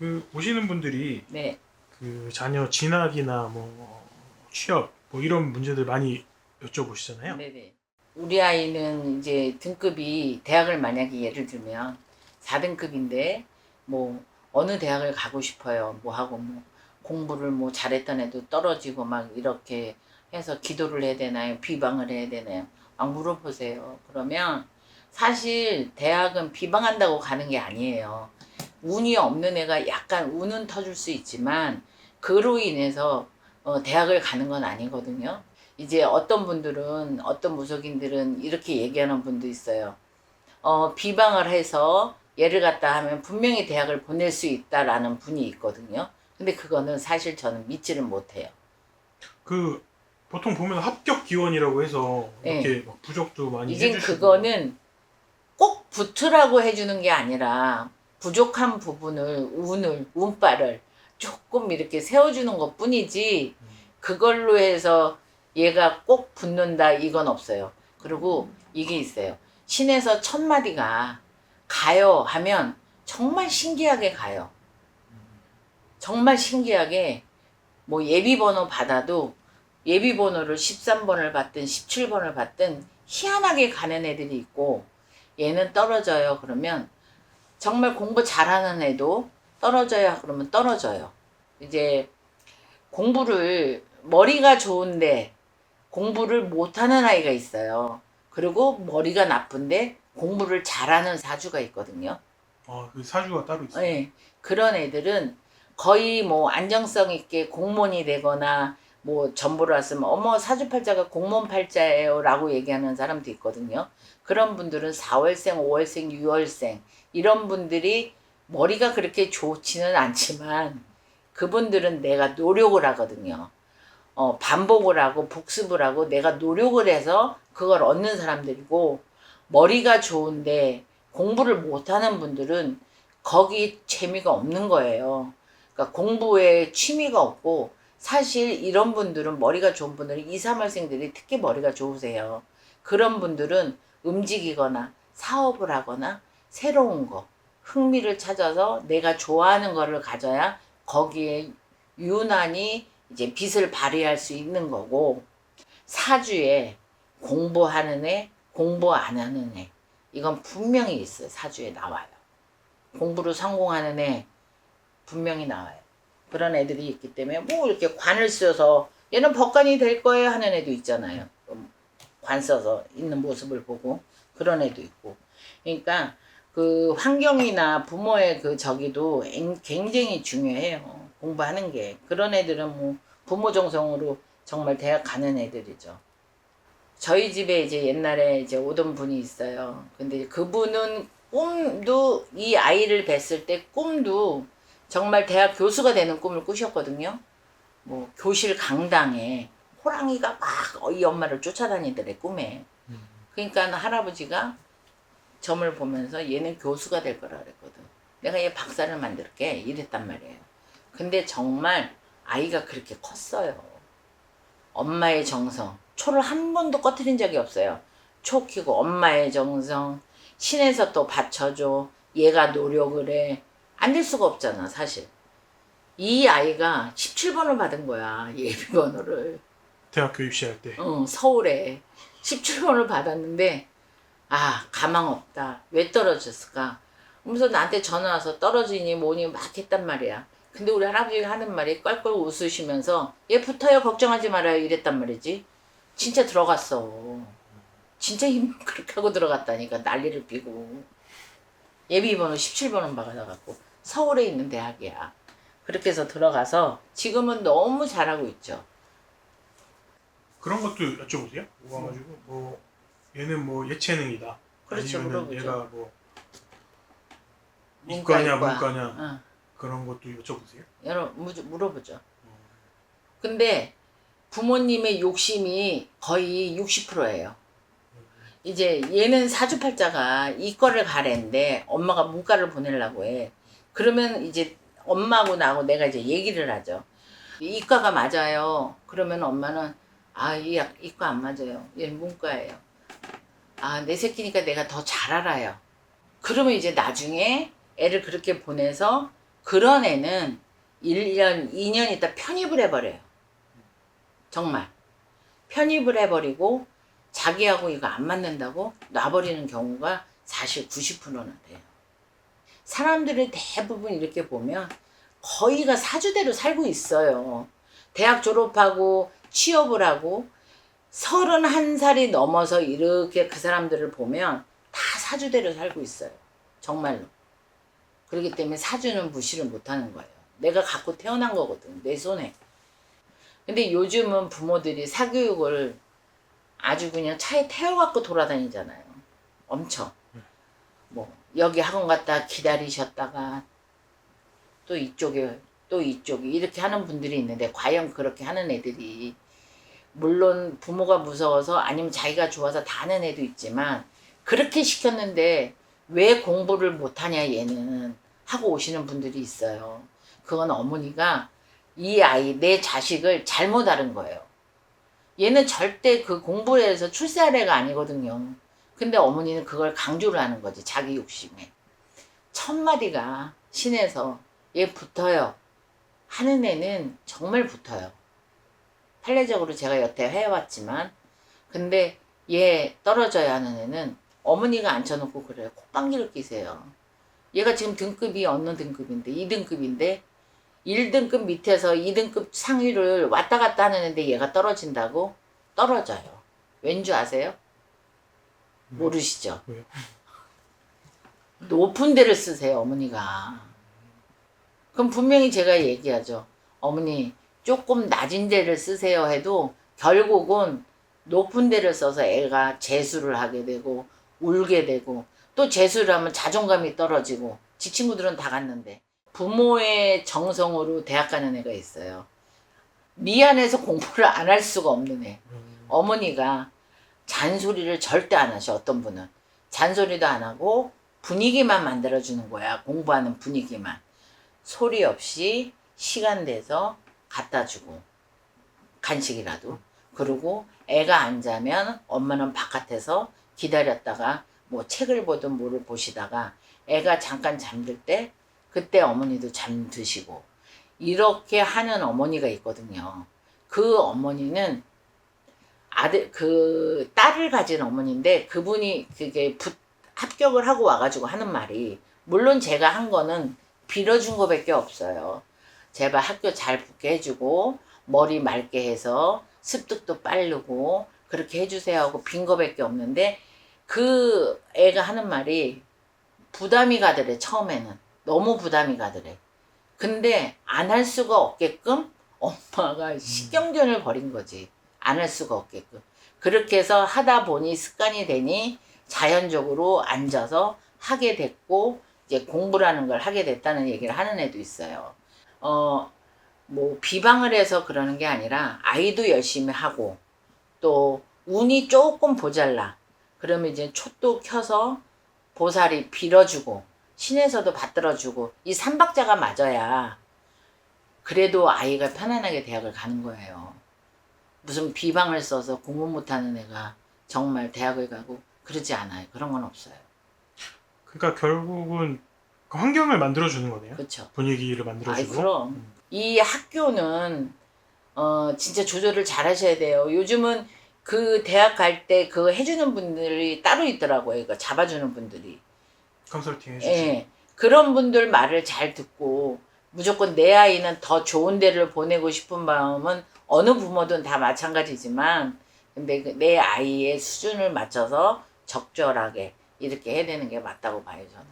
그 오시는 분들이 네. 그 자녀 진학이나 뭐 취업 뭐 이런 문제들 많이 여쭤보시잖아요. 네네. 우리 아이는 이제 등급이 대학을 만약에 예를 들면 4등급인데 뭐 어느 대학을 가고 싶어요. 뭐 하고 뭐 공부를 뭐 잘했던 애도 떨어지고 막 이렇게 해서 기도를 해야 되나요? 비방을 해야 되나요? 막 물어보세요. 그러면 사실 대학은 비방한다고 가는 게 아니에요. 운이 없는 애가 약간 운은 터질 수 있지만 그로 인해서 대학을 가는 건 아니거든요. 이제 어떤 분들은 어떤 무속인들은 이렇게 얘기하는 분도 있어요. 비방을 해서 예를 갖다 하면 분명히 대학을 보낼 수 있다라는 분이 있거든요. 근데 그거는 사실 저는 믿지를 못해요. 그 보통 보면 합격 기원이라고 해서 예. 이렇게 막 부적도 많이 이젠 해주시고. 그거는 꼭 붙으라고 해주는 게 아니라 부족한 부분을 운빨을 조금 이렇게 세워주는 것 뿐이지 그걸로 해서 얘가 꼭 붙는다 이건 없어요. 그리고 이게 있어요. 신에서 첫 마디가 가요 하면 정말 신기하게 가요. 정말 신기하게 뭐 예비번호 받아도 예비번호를 13번을 받든 17번을 받든 희한하게 가는 애들이 있고 얘는 떨어져요 그러면 정말 공부 잘하는 애도 떨어져야 그러면 떨어져요. 이제 공부를 머리가 좋은데 공부를 못하는 아이가 있어요. 그리고 머리가 나쁜데 공부를 잘하는 사주가 있거든요. 그 사주가 따로 있어요. 네, 그런 애들은 거의 뭐 안정성 있게 공무원이 되거나 뭐 전보를 왔으면 어머 사주팔자가 공무원팔자예요 라고 얘기하는 사람도 있거든요. 그런 분들은 4월생, 5월생, 6월생 이런 분들이 머리가 그렇게 좋지는 않지만 그분들은 내가 노력을 하거든요. 반복을 하고 복습을 하고 내가 노력을 해서 그걸 얻는 사람들이고 머리가 좋은데 공부를 못하는 분들은 거기 재미가 없는 거예요. 그러니까 공부에 취미가 없고 사실 이런 분들은 머리가 좋은 분들은 2, 3월생들이 특히 머리가 좋으세요. 그런 분들은 움직이거나 사업을 하거나 새로운 거, 흥미를 찾아서 내가 좋아하는 거를 가져야 거기에 유난히 이제 빛을 발휘할 수 있는 거고 사주에 공부하는 애, 공부 안 하는 애 이건 분명히 있어요. 사주에 나와요. 공부를 성공하는 애 분명히 나와요. 그런 애들이 있기 때문에 뭐 이렇게 관을 써서 얘는 법관이 될 거예요 하는 애도 있잖아요. 관 써서 있는 모습을 보고 그런 애도 있고. 그러니까 그 환경이나 부모의 그 저기도 굉장히 중요해요. 공부하는 게. 그런 애들은 뭐 부모 정성으로 정말 대학 가는 애들이죠. 저희 집에 이제 옛날에 이제 오던 분이 있어요. 근데 그분은 꿈도 이 아이를 뵀을 때 꿈도 정말 대학 교수가 되는 꿈을 꾸셨거든요. 뭐 교실 강당에 호랑이가 막 이 엄마를 쫓아다니더래 꿈에. 그러니까 할아버지가 점을 보면서 얘는 교수가 될 거라 그랬거든. 내가 얘 박사를 만들게 이랬단 말이에요. 근데 정말 아이가 그렇게 컸어요. 엄마의 정성. 초를 한 번도 꺼트린 적이 없어요. 초 키고 엄마의 정성. 신에서 또 받쳐줘. 얘가 노력을 해. 안 될 수가 없잖아 사실. 이 아이가 17번을 받은 거야. 예비번호를. 대학교 입시할 때. 서울에 17번을 받았는데 가망 없다. 왜 떨어졌을까? 그러면서 나한테 전화 와서 떨어지니 뭐니 막 했단 말이야. 근데 우리 할아버지가 하는 말이 껄껄 웃으시면서 얘 붙어요 걱정하지 말아요 이랬단 말이지. 진짜 들어갔어. 진짜 힘 그렇게 하고 들어갔다니까 난리를 피고. 예비번호 17번은 받아갖고 서울에 있는 대학이야. 그렇게 해서 들어가서 지금은 너무 잘하고 있죠. 그런 것도 여쭤보세요. 와가지고 뭐 얘는 뭐 예체능이다. 그렇죠, 아니면은 물어보죠. 얘가 뭐 문과, 이과냐 이과. 문과냐 그런 것도 여쭤보세요. 여러 물어보죠. 근데 부모님의 욕심이 거의 60%예요. 이제 얘는 사주팔자가 이과를 가래는데 엄마가 문과를 보내려고 해. 그러면 이제 엄마하고 나하고 내가 이제 얘기를 하죠. 이과가 맞아요. 그러면 엄마는 이과 안 맞아요. 얘는 문과예요. 내 새끼니까 내가 더 잘 알아요. 그러면 이제 나중에 애를 그렇게 보내서 그런 애는 1년, 2년 있다 편입을 해버려요. 정말. 편입을 해버리고 자기하고 이거 안 맞는다고 놔버리는 경우가 사실 90%는 돼요. 사람들을 대부분 이렇게 보면 거의가 사주대로 살고 있어요. 대학 졸업하고 취업을 하고 31살이 넘어서 이렇게 그 사람들을 보면 다 사주대로 살고 있어요. 정말로. 그렇기 때문에 사주는 무시를 못하는 거예요. 내가 갖고 태어난 거거든. 내 손에. 근데 요즘은 부모들이 사교육을 아주 그냥 차에 태워갖고 돌아다니잖아요. 엄청. 뭐 여기 학원 갔다 기다리셨다가 또 이쪽에 또 이쪽에 이렇게 하는 분들이 있는데 과연 그렇게 하는 애들이 물론 부모가 무서워서 아니면 자기가 좋아서 다 하는 애도 있지만 그렇게 시켰는데 왜 공부를 못하냐 얘는 하고 오시는 분들이 있어요. 그건 어머니가 이 아이 내 자식을 잘못 아는 거예요. 얘는 절대 그 공부를 해서 출세할 애가 아니거든요. 근데 어머니는 그걸 강조를 하는 거지. 자기 욕심에. 첫 마디가 신에서 얘 붙어요. 하는 애는 정말 붙어요. 판례적으로 제가 여태 해왔지만 근데 얘 떨어져야 하는 애는 어머니가 앉혀놓고 그래요. 콧방귀를 끼세요. 얘가 지금 등급이 어느 등급인데 2등급인데 1등급 밑에서 2등급 상위를 왔다 갔다 하는 애인데 얘가 떨어진다고? 떨어져요. 왠 줄 아세요? 모르시죠? 왜요? 높은 데를 쓰세요, 어머니가. 그럼 분명히 제가 얘기하죠. 어머니, 조금 낮은 데를 쓰세요 해도 결국은 높은 데를 써서 애가 재수를 하게 되고 울게 되고 또 재수를 하면 자존감이 떨어지고 지 친구들은 다 갔는데 부모의 정성으로 대학 가는 애가 있어요. 미안해서 공부를 안 할 수가 없는 애. 어머니가 잔소리를 절대 안 하셔. 어떤 분은 잔소리도 안 하고 분위기만 만들어주는 거야. 공부하는 분위기만. 소리 없이 시간 돼서 갖다 주고 간식이라도. 그리고 애가 안 자면 엄마는 바깥에서 기다렸다가 뭐 책을 보든 뭐를 보시다가 애가 잠깐 잠들 때 그때 어머니도 잠드시고 이렇게 하는 어머니가 있거든요. 그 어머니는 그 딸을 가진 어머니인데 그분이 그게 합격을 하고 와가지고 하는 말이 물론 제가 한 거는 빌어준 거밖에 없어요. 제발 학교 잘 붙게 해주고 머리 맑게 해서 습득도 빠르고 그렇게 해주세요 하고 빈 거밖에 없는데 그 애가 하는 말이 부담이 가더래. 처음에는 너무 부담이 가더래. 근데 안 할 수가 없게끔 엄마가 신경전을 벌인 거지. 안 할 수가 없게끔. 그렇게 해서 하다 보니 습관이 되니 자연적으로 앉아서 하게 됐고 이제 공부라는 걸 하게 됐다는 얘기를 하는 애도 있어요. 뭐 비방을 해서 그러는 게 아니라 아이도 열심히 하고 또 운이 조금 모자라. 그러면 이제 촛도 켜서 보살이 빌어주고 신에서도 받들어주고 이 삼박자가 맞아야 그래도 아이가 편안하게 대학을 가는 거예요. 무슨 비방을 써서 공부 못하는 애가 정말 대학을 가고 그러지 않아요. 그런 건 없어요. 그러니까 결국은 그 환경을 만들어주는 거네요. 그렇죠. 분위기를 아이 만들어주고. 그럼 이 학교는 진짜 조절을 잘 하셔야 돼요. 요즘은 그 대학 갈 때 그거 해주는 분들이 따로 있더라고요. 그러니까 잡아주는 분들이. 컨설팅 해주지. 예. 그런 분들 말을 잘 듣고 무조건 내 아이는 더 좋은 데를 보내고 싶은 마음은 어느 부모든 다 마찬가지지만 근데 내 아이의 수준을 맞춰서 적절하게 이렇게 해야 되는 게 맞다고 봐요, 저는.